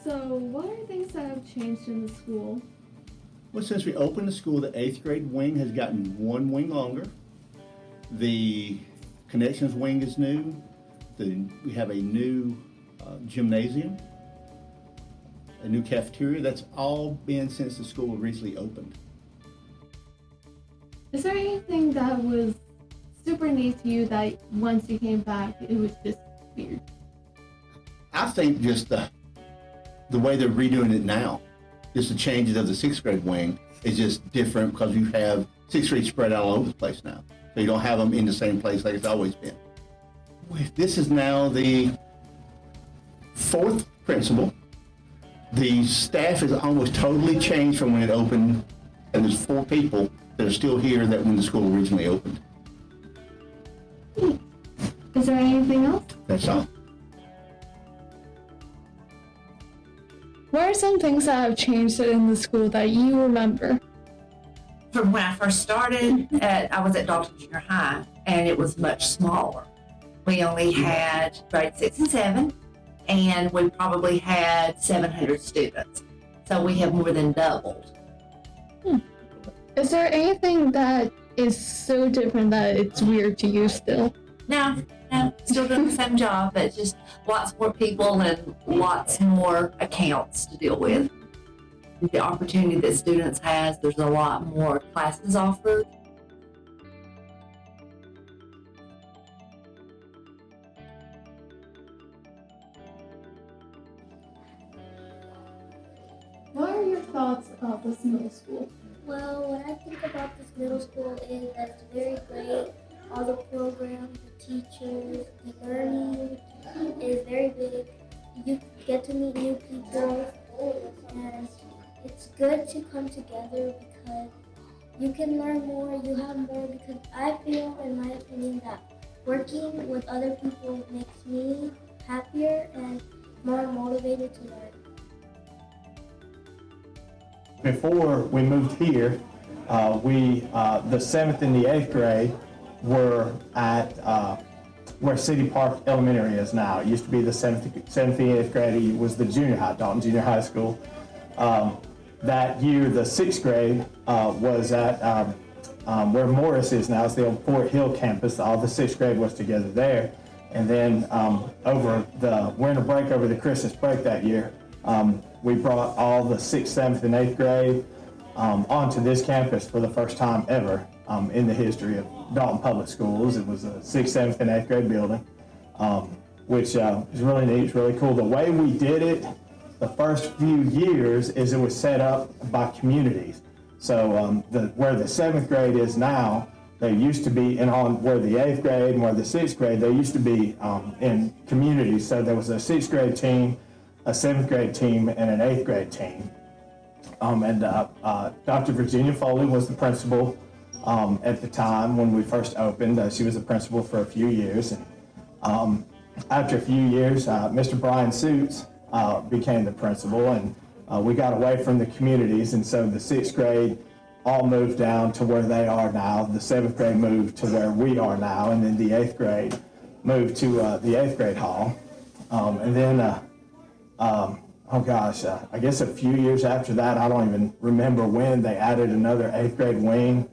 So, what are things that have changed in the school? Well, since we opened the school, the 8th grade wing has gotten one wing longer. The Connections wing is new. We have a new gymnasium, a new cafeteria. That's all been since the school recently opened. Is there anything that was super neat to you that once you came back, it was just weird? I think just the way they're redoing it now, just the changes of the 6th grade wing is just different because you have 6th grade spread out all over the place now. So you don't have them in the same place like it's always been. This is now the 4th principal. The staff is almost totally changed from when it opened, and there's 4 people that are still here that when the school originally opened. Is there anything else? That's all. What are some things that have changed in the school that you remember? From when I first started, I was at Dalton Junior High, and it was much smaller. We only had grade 6 and 7, and we probably had 700 students. So we have more than doubled. Is there anything that is so different that it's weird to you still? No, still doing the same job, but just lots more people and lots more accounts to deal with. The opportunity that students has, there's a lot more classes offered. What are your thoughts about this middle school? Well, what I think about this middle school is that it's very great. All the programs, the teachers, the learning is very big. You get to meet new people, and it's good to come together because you can learn more, you have more, because I feel, in my opinion, that working with other people makes me happier and more motivated to learn. Before we moved here, the 7th and the 8th grade were at where City Park Elementary is now. It used to be the 7th and 8th grade. It was the junior high, Dalton Junior High School. That year, the 6th grade was at where Morris is now. It's the old Fort Hill campus. All the 6th grade was together there. And then over the winter break, over the Christmas break that year, we brought all the 6th, 7th, and 8th grade onto this campus for the first time ever in the history of Dalton Public Schools. It was a 6th, 7th, and 8th grade building, which is really neat. It's really cool. The way we did it the first few years is it was set up by communities. So where the 7th grade is now, they used to be where the 8th grade and where the 6th grade, they used to be in communities. So there was a 6th grade team, a 7th grade team, and an 8th grade team. Dr. Virginia Foley was the principal at the time when we first opened. She was a principal for a few years. And after a few years, Mr. Brian Suits became the principal, and we got away from the communities, and so the 6th grade all moved down to where they are now. The 7th grade moved to where we are now, and then the 8th grade moved to the 8th grade hall. I guess a few years after that, I don't even remember when, they added another 8th grade wing.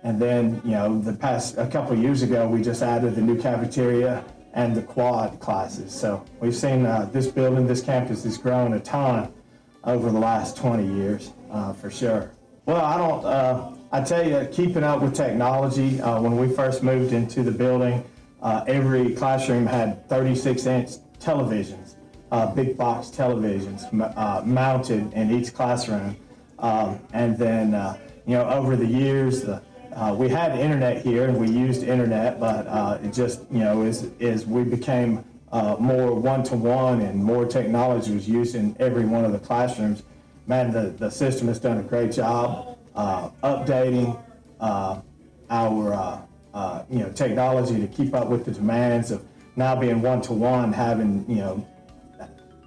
And then, a couple of years ago, we just added the new cafeteria and the quad classes. So we've seen this building, this campus has grown a ton over the last 20 years, for sure. Well, I tell you, keeping up with technology, when we first moved into the building, every classroom had 36-inch televisions. Big box televisions mounted in each classroom. Over the years, we had internet here and we used internet, but it just, as we became more one-to-one and more technology was used in every one of the classrooms, man, the system has done a great job updating our technology to keep up with the demands of now being one-to-one, having,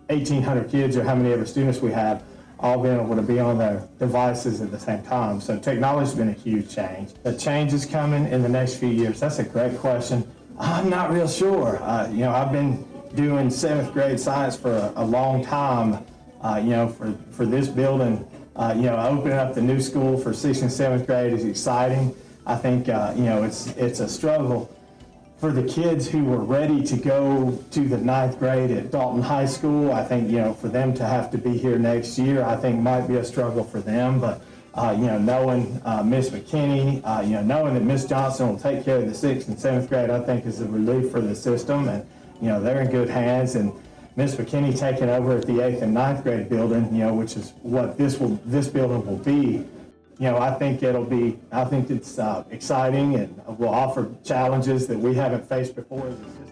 1,800 kids or how many ever students we have all being able to be on their devices at the same time. So technology's been a huge change. The change is coming in the next few years. That's a great question. I'm not real sure. I've been doing 7th grade science for a long time, For this building, opening up the new school for 6th and 7th grade is exciting. I think, it's a struggle for the kids who were ready to go to the 9th grade at Dalton High School. I think, for them to have to be here next year, I think might be a struggle for them. But, knowing Miss McKinney, knowing that Miss Johnson will take care of the 6th and 7th grade, I think is a relief for the system. And, they're in good hands. And Miss McKinney taking over at the 8th and 9th grade building, which is what this building will be. I think it's exciting and will offer challenges that we haven't faced before as a system.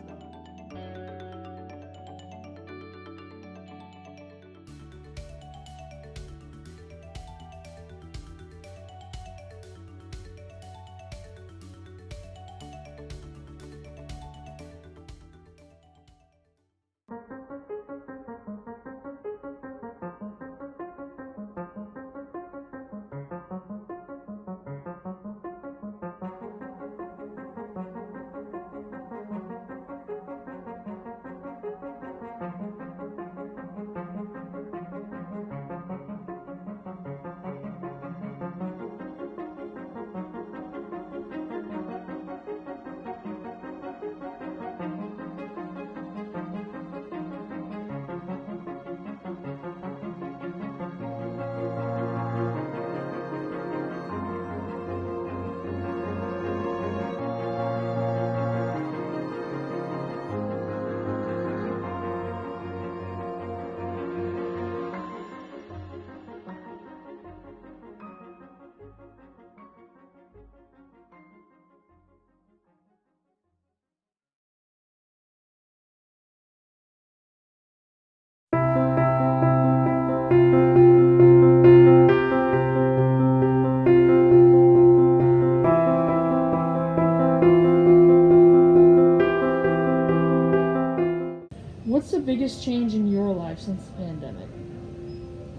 What's the biggest change in your life since the pandemic?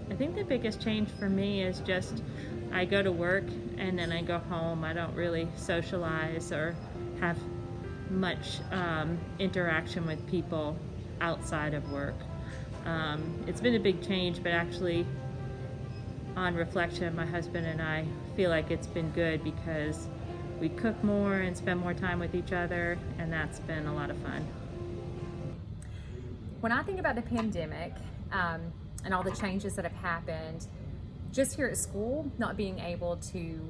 I think the biggest change for me is just I go to work and then I go home. I don't really socialize or have much interaction with people outside of work. It's been a big change, but actually on reflection, my husband and I feel like it's been good because we cook more and spend more time with each other, and that's been a lot of fun. When I think about the pandemic and all the changes that have happened, just here at school, not being able to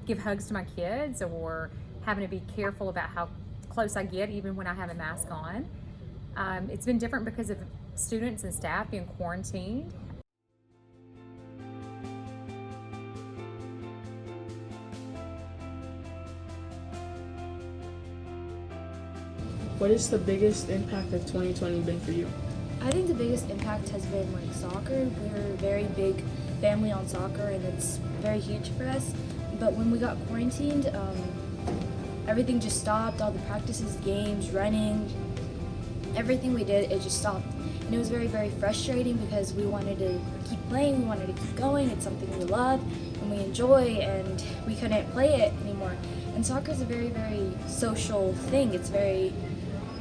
give hugs to my kids or having to be careful about how close I get even when I have a mask on. It's been different because of students and staff being quarantined. What is the biggest impact of 2020 been for you? I think the biggest impact has been like soccer. We're a very big family on soccer and it's very huge for us. But when we got quarantined, everything just stopped. All the practices, games, running, everything we did, it just stopped. And it was very, very frustrating because we wanted to keep playing, we wanted to keep going. It's something we love and we enjoy, and we couldn't play it anymore. And soccer is a very, very social thing. It's very,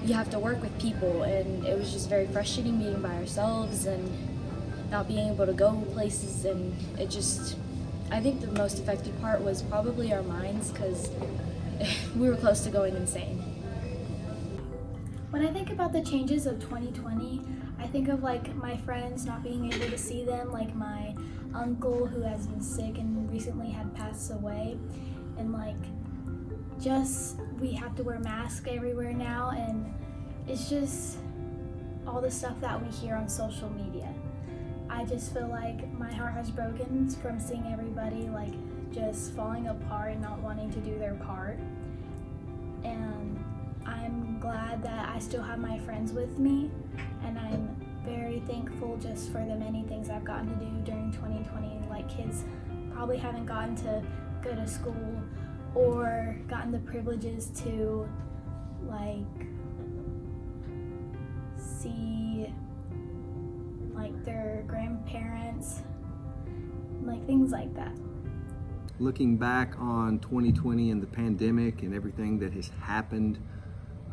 you have to work with people, and it was just very frustrating being by ourselves and not being able to go places. And it just, I think the most affected part was probably our minds, because we were close to going insane. When I think about the changes of 2020, I think of like my friends, not being able to see them, like my uncle who has been sick and recently had passed away, and like just we have to wear masks everywhere now, and it's just all the stuff that we hear on social media. I just feel like my heart has broken from seeing everybody like just falling apart and not wanting to do their part. And I'm glad that I still have my friends with me, and I'm very thankful just for the many things I've gotten to do during 2020. Like kids probably haven't gotten to go to school or gotten the privileges to like see like their grandparents, like things like that. Looking back on 2020 and the pandemic and everything that has happened,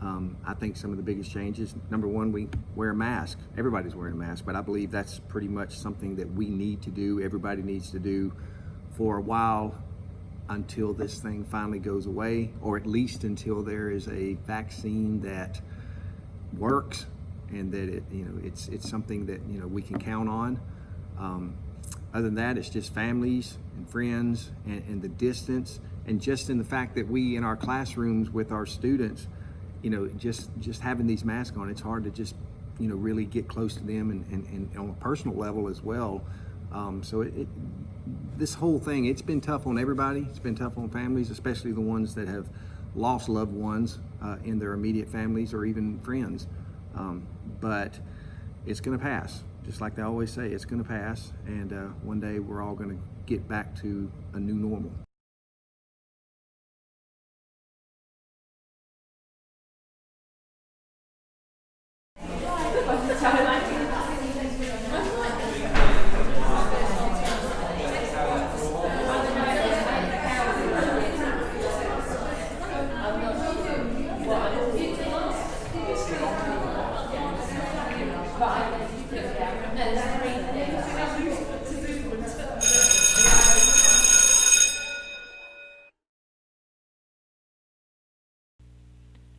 I think some of the biggest changes, number one, we wear a mask. Everybody's wearing a mask, but I believe that's pretty much something that we need to do, everybody needs to do for a while until this thing finally goes away, or at least until there is a vaccine that works and that it's something that we can count on. Other than that, it's just families and friends and the distance, and just in the fact that we in our classrooms with our students, just having these masks on, it's hard to just really get close to them and on a personal level as well. So this whole thing, it's been tough on everybody. It's been tough on families, especially the ones that have lost loved ones in their immediate families or even friends. But it's going to pass. Just like they always say, it's going to pass. And one day we're all going to get back to a new normal.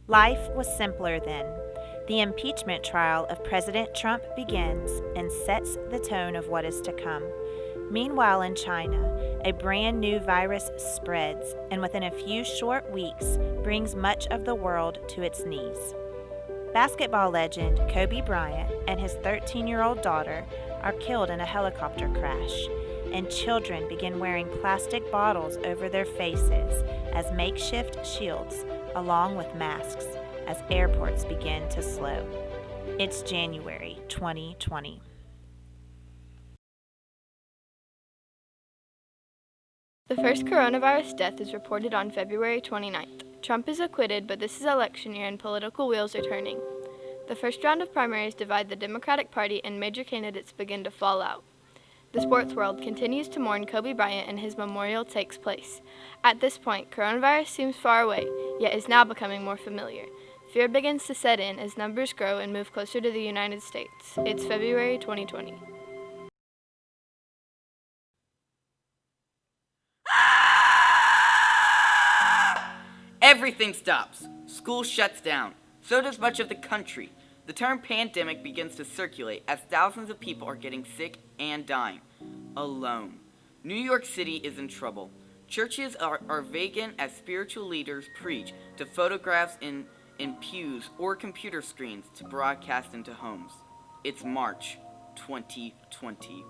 Life was simpler then. The impeachment trial of President Trump begins and sets the tone of what is to come. Meanwhile, in China, a brand new virus spreads and within a few short weeks brings much of the world to its knees. Basketball legend Kobe Bryant and his 13-year-old daughter are killed in a helicopter crash, and children begin wearing plastic bottles over their faces as makeshift shields, along with masks, as airports begin to slow. It's January 2020. The first coronavirus death is reported on February 29th. Trump is acquitted, but this is election year and political wheels are turning. The first round of primaries divide the Democratic Party and major candidates begin to fall out. The sports world continues to mourn Kobe Bryant and his memorial takes place. At this point, coronavirus seems far away, yet is now becoming more familiar. Fear begins to set in as numbers grow and move closer to the United States. It's February 2020. Everything stops. School shuts down. So does much of the country. The term pandemic begins to circulate as thousands of people are getting sick and dying. Alone. New York City is in trouble. Churches are vacant as spiritual leaders preach to photographs in pews or computer screens to broadcast into homes. It's March 2020.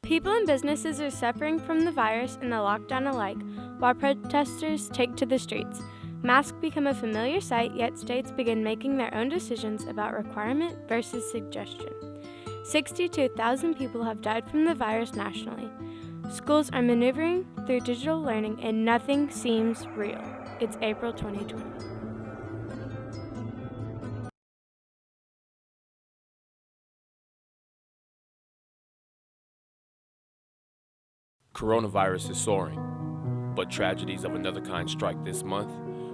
People and businesses are suffering from the virus and the lockdown alike, while protesters take to the streets. Masks become a familiar sight, yet states begin making their own decisions about requirement versus suggestion. 62,000 people have died from the virus nationally. Schools are maneuvering through digital learning and nothing seems real. It's April 2020. Coronavirus is soaring, but tragedies of another kind strike this month,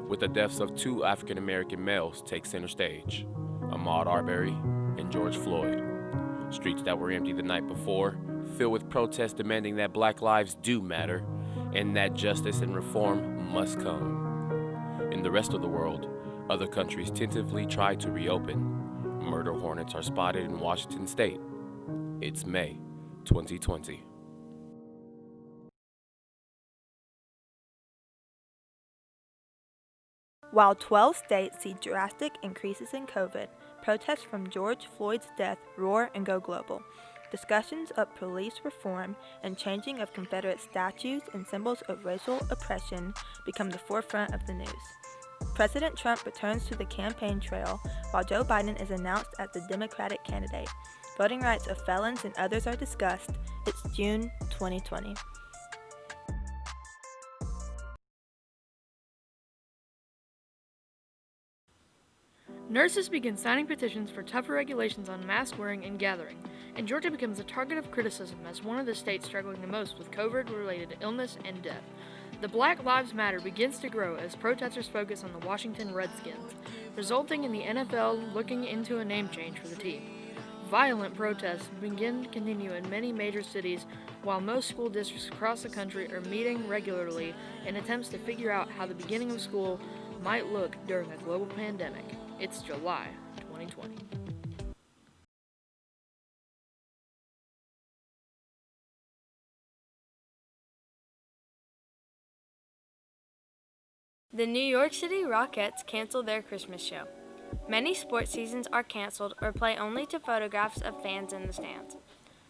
with the deaths of 2 African-American males take center stage, Ahmaud Arbery and George Floyd. Streets that were empty the night before, filled with protests demanding that Black lives do matter, and that justice and reform must come. In the rest of the world, other countries tentatively try to reopen. Murder hornets are spotted in Washington state. It's May 2020. While 12 states see drastic increases in COVID, protests from George Floyd's death roar and go global. Discussions of police reform and changing of Confederate statues and symbols of racial oppression become the forefront of the news. President Trump returns to the campaign trail while Joe Biden is announced as the Democratic candidate. Voting rights of felons and others are discussed. It's June 2020. Nurses begin signing petitions for tougher regulations on mask wearing and gathering, and Georgia becomes a target of criticism as one of the states struggling the most with COVID-related illness and death. The Black Lives Matter begins to grow as protesters focus on the Washington Redskins, resulting in the NFL looking into a name change for the team. Violent protests continue in many major cities, while most school districts across the country are meeting regularly in attempts to figure out how the beginning of school might look during a global pandemic. It's July 2020. The New York City Rockettes canceled their Christmas show. Many sports seasons are canceled or play only to photographs of fans in the stands.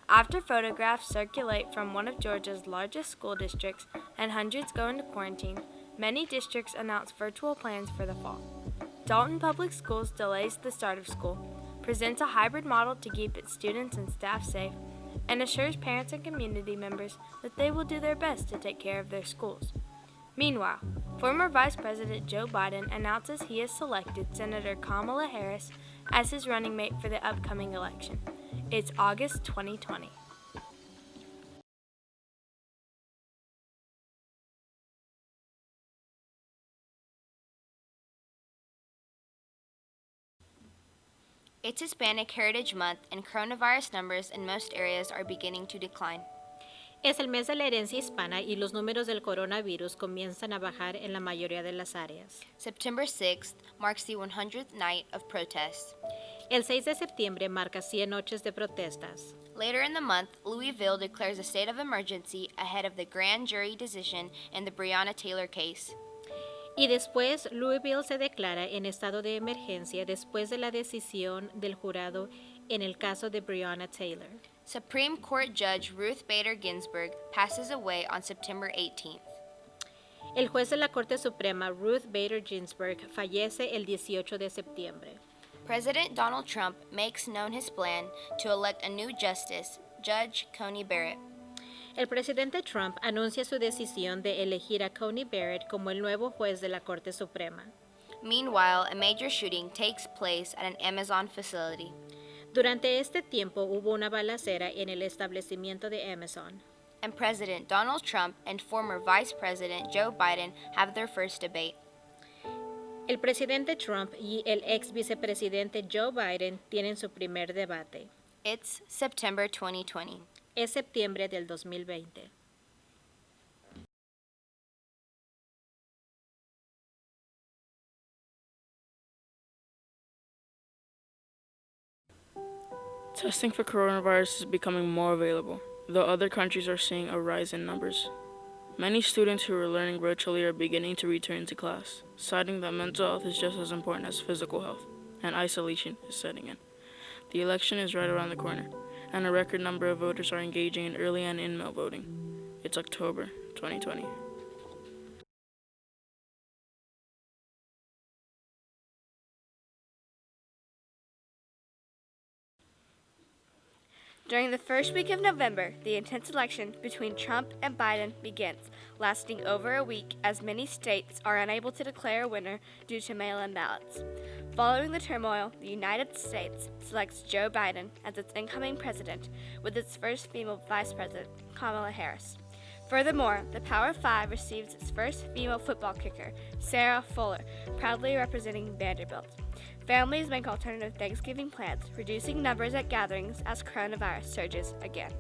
After photographs circulate from one of Georgia's largest school districts and hundreds go into quarantine, many districts announce virtual plans for the fall. Dalton Public Schools delays the start of school, presents a hybrid model to keep its students and staff safe, and assures parents and community members that they will do their best to take care of their schools. Meanwhile, former Vice President Joe Biden announces he has selected Senator Kamala Harris as his running mate for the upcoming election. It's August 2020. It's Hispanic Heritage Month, and coronavirus numbers in most areas are beginning to decline. Es el mes de la herencia hispana y los números del coronavirus comienzan a bajar en la mayoría de las áreas. September 6th marks the 100th night of protests. El 6 de septiembre marca 100 noches de protestas. Later in the month, Louisville declares a state of emergency ahead of the grand jury decision in the Breonna Taylor case. Y después, Louisville se declara en estado de emergencia después de la decisión del jurado en el caso de Breonna Taylor. Supreme Court Judge Ruth Bader Ginsburg passes away on September 18th. El juez de la Corte Suprema, Ruth Bader Ginsburg, fallece el 18 de septiembre. President Donald Trump makes known his plan to elect a new justice, Judge Coney Barrett. El presidente Trump anuncia su decisión de elegir a Coney Barrett como el nuevo juez de la Corte Suprema. Meanwhile, a major shooting takes place at an Amazon facility. Durante este tiempo hubo una balacera en el establecimiento de Amazon. And President Donald Trump and former Vice President Joe Biden have their first debate. El presidente Trump y el ex vicepresidente Joe Biden tienen su primer debate. It's September 2020. Es septiembre del 2020. Testing for coronavirus is becoming more available, though other countries are seeing a rise in numbers. Many students who are learning virtually are beginning to return to class, citing that mental health is just as important as physical health, and isolation is setting in. The election is right around the corner, and a record number of voters are engaging in early and in-mail voting. It's October 2020. During the first week of November, the intense election between Trump and Biden begins, lasting over a week as many states are unable to declare a winner due to mail-in ballots. Following the turmoil, the United States selects Joe Biden as its incoming president, with its first female vice president, Kamala Harris. Furthermore, the Power Five receives its first female football kicker, Sarah Fuller, proudly representing Vanderbilt. Families make alternative Thanksgiving plans, reducing numbers at gatherings as coronavirus surges again.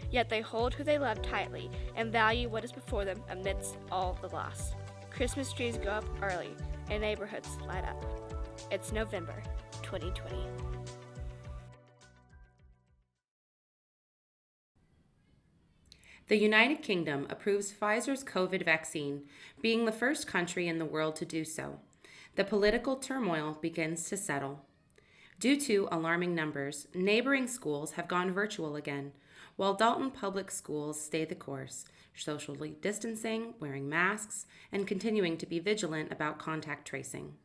Yet they hold who they love tightly and value what is before them amidst all the loss. Christmas trees go up early and neighborhoods light up. It's November 2020. The United Kingdom approves Pfizer's COVID vaccine, being the first country in the world to do so. The political turmoil begins to settle. Due to alarming numbers, neighboring schools have gone virtual again, while Dalton Public Schools stay the course, socially distancing, wearing masks, and continuing to be vigilant about contact tracing.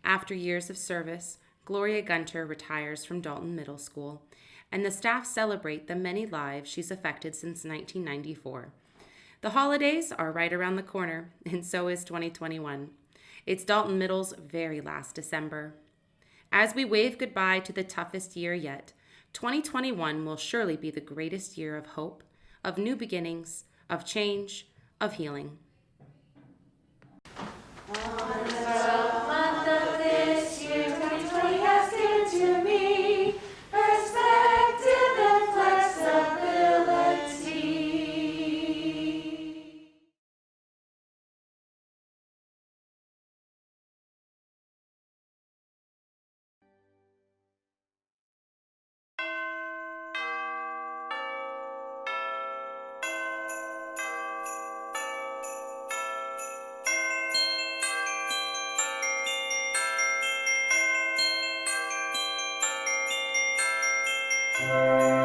After years of service, Gloria Gunter retires from Dalton Middle School, and the staff celebrate the many lives she's affected since 1994. The holidays are right around the corner, and so is 2021. It's Dalton Middle's very last December. As we wave goodbye to the toughest year yet, 2021 will surely be the greatest year of hope, of new beginnings, of change, of healing. On the 12th month of this year, 2020 has given to me perspective and flexibility. Thank you.